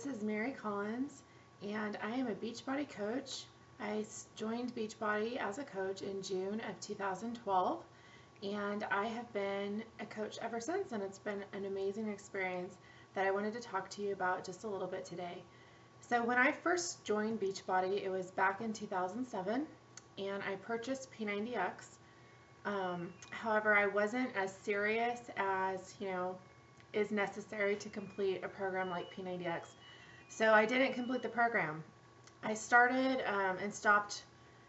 This is Mary Collins, and I am a Beachbody coach. I joined Beachbody as a coach in June of 2012, and I have been a coach ever since, and it's been an amazing experience that I wanted to talk to you about just a little bit today. So when I first joined Beachbody, it was back in 2007, and I purchased P90X. However, I wasn't as serious as, is necessary to complete a program like P90X. So I didn't complete the program. I started and stopped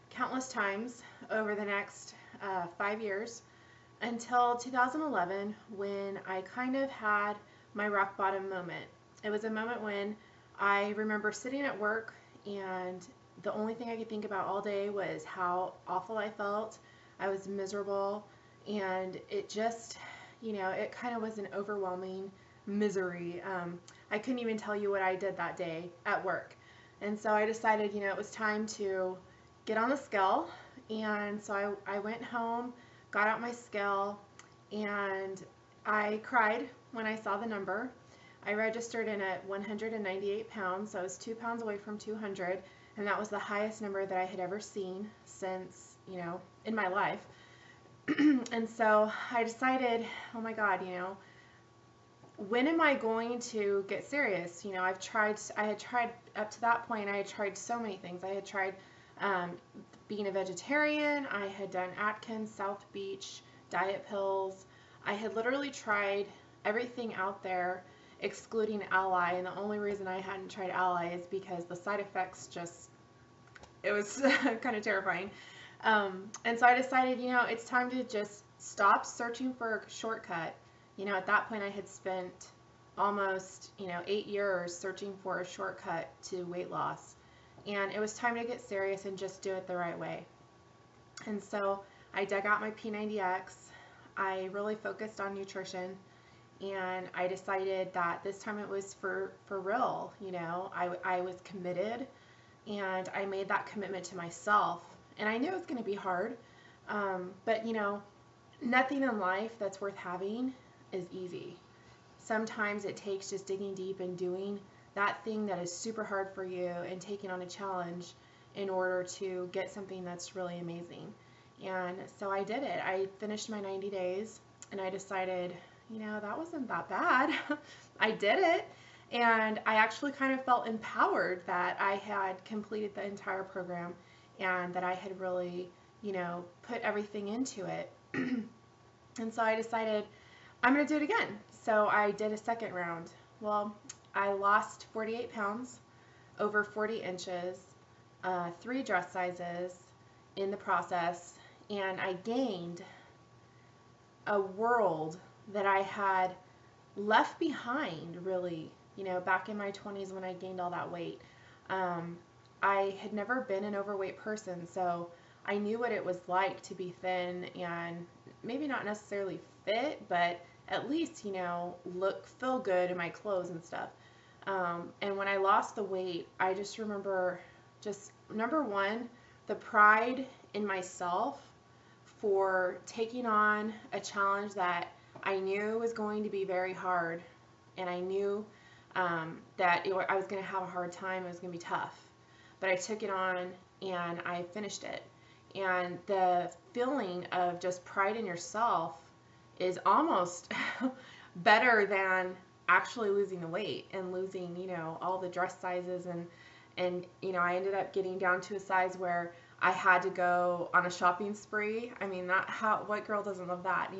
countless times over the next 5 years until 2011 when I kind of had my rock bottom moment. It was a moment when I remember sitting at work and the only thing I could think about all day was how awful I felt. I was miserable, and it just, it kind of was an overwhelming misery. I couldn't even tell you what I did that day at work. And so I decided, it was time to get on the scale. And so I went home, got out my scale, and I cried when I saw the number. I registered in at 198 pounds, so I was 2 pounds away from 200, and that was the highest number that I had ever seen since, in my life. And so I decided, oh my God, when am I going to get serious? I had tried up to that point, I had tried so many things. I had tried being a vegetarian, I had done Atkins, South Beach, diet pills. I had literally tried everything out there excluding Ally, and the only reason I hadn't tried Ally is because the side effects it was kind of terrifying. And so I decided, it's time to just stop searching for a shortcut. At that point I had spent almost, 8 years searching for a shortcut to weight loss. And it was time to get serious and just do it the right way. And so I dug out my P90X. I really focused on nutrition, and I decided that this time it was for real. I was committed, and I made that commitment to myself. And I knew it was going to be hard, but nothing in life that's worth having is easy. Sometimes it takes just digging deep and doing that thing that is super hard for you and taking on a challenge in order to get something that's really amazing. And so I did it. I finished my 90 days, and I decided, that wasn't that bad. I did it. And I actually kind of felt empowered that I had completed the entire program and that I had really, put everything into it. And so I decided I'm going to do it again. So I did a second round. Well, I lost 48 pounds, over 40 inches, 3 dress sizes in the process, and I gained a world that I had left behind, really, back in my 20s when I gained all that weight. I had never been an overweight person, so I knew what it was like to be thin and maybe not necessarily fit, but at least, feel good in my clothes and stuff. And when I lost the weight, I just remember number one, the pride in myself for taking on a challenge that I knew was going to be very hard, and I knew that I was going to have a hard time, it was going to be tough. But I took it on and I finished it. And the feeling of just pride in yourself is almost better than actually losing the weight and losing, all the dress sizes. And I ended up getting down to a size where I had to go on a shopping spree. I mean, what girl doesn't love that,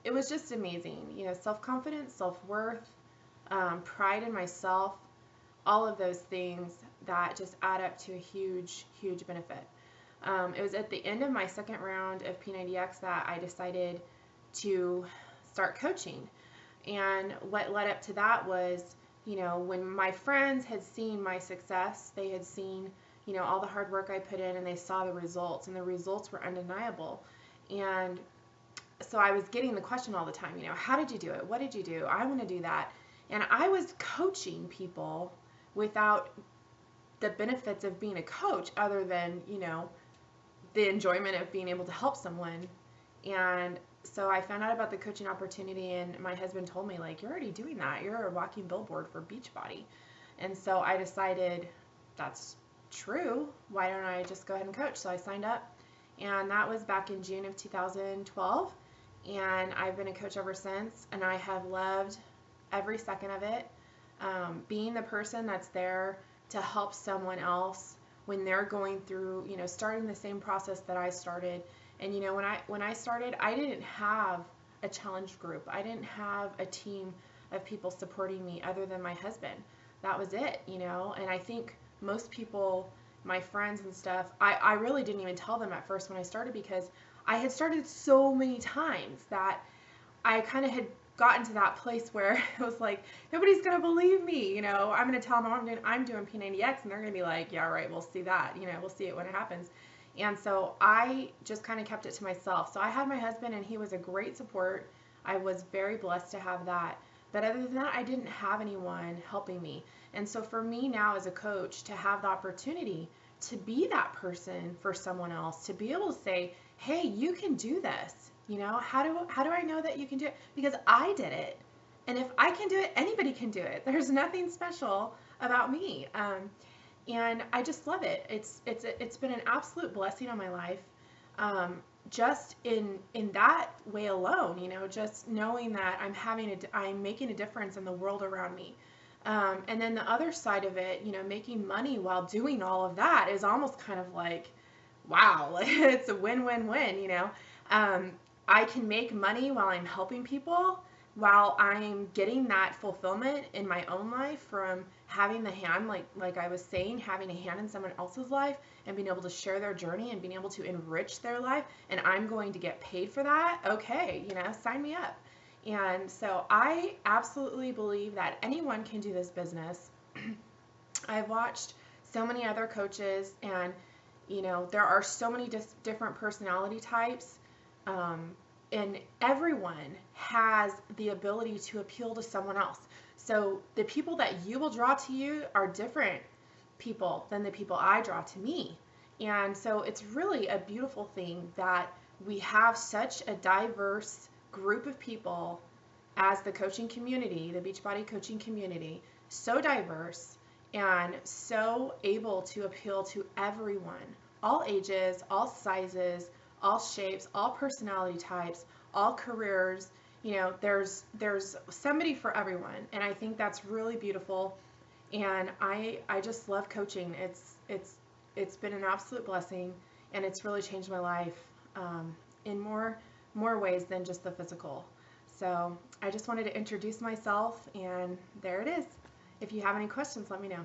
it was just amazing. Self-confidence, self-worth, pride in myself, all of those things that just add up to a huge, huge benefit. It was at the end of my second round of P90X that I decided to start coaching. And what led up to that was, when my friends had seen my success, they had seen, all the hard work I put in, and they saw the results, and the results were undeniable. And so I was getting the question all the time, how did you do it? What did you do? I want to do that. And I was coaching people without the benefits of being a coach other than, the enjoyment of being able to help someone. And so I found out about the coaching opportunity, and my husband told me, like, you're already doing that. You're a walking billboard for Beachbody. And so I decided that's true. Why don't I just go ahead and coach? So I signed up, and that was back in June of 2012. And I've been a coach ever since, and I have loved every second of it. Being the person that's there to help someone else when they're going through, starting the same process that I started. And when I started, I didn't have a challenge group. I didn't have a team of people supporting me other than my husband. That was it. And I think most people, my friends and stuff, I really didn't even tell them at first when I started, because I had started so many times that I kind of had gotten to that place where it was like, nobody's going to believe me. I'm going to tell them I'm doing P90X, and they're going to be like, yeah, right, we'll see that. We'll see it when it happens. And so I just kind of kept it to myself. So I had my husband, and he was a great support. I was very blessed to have that. But other than that, I didn't have anyone helping me. And so for me now as a coach, to have the opportunity to be that person for someone else, to be able to say, hey, you can do this. How do I know that you can do it? Because I did it. And if I can do it, anybody can do it. There's nothing special about me. And I just love it. It's been an absolute blessing on my life. Just in that way alone, just knowing that I'm making a difference in the world around me. And then the other side of it, making money while doing all of that is almost kind of like, wow, it's a win-win-win. I can make money while I'm helping people, while I'm getting that fulfillment in my own life from having the hand, like I was saying, having a hand in someone else's life and being able to share their journey and being able to enrich their life, and I'm going to get paid for that. Okay, sign me up. And so I absolutely believe that anyone can do this business. I've watched so many other coaches, and there are so many different personality types, and everyone has the ability to appeal to someone else. So the people that you will draw to you are different people than the people I draw to me. And so it's really a beautiful thing that we have such a diverse group of people as the coaching community, the Beachbody coaching community, so diverse and so able to appeal to everyone, all ages, all sizes, all shapes, all personality types, all careers. There's somebody for everyone, and I think that's really beautiful. And I just love coaching. It's been an absolute blessing, and it's really changed my life in more ways than just the physical. So I just wanted to introduce myself, and there it is. If you have any questions, let me know.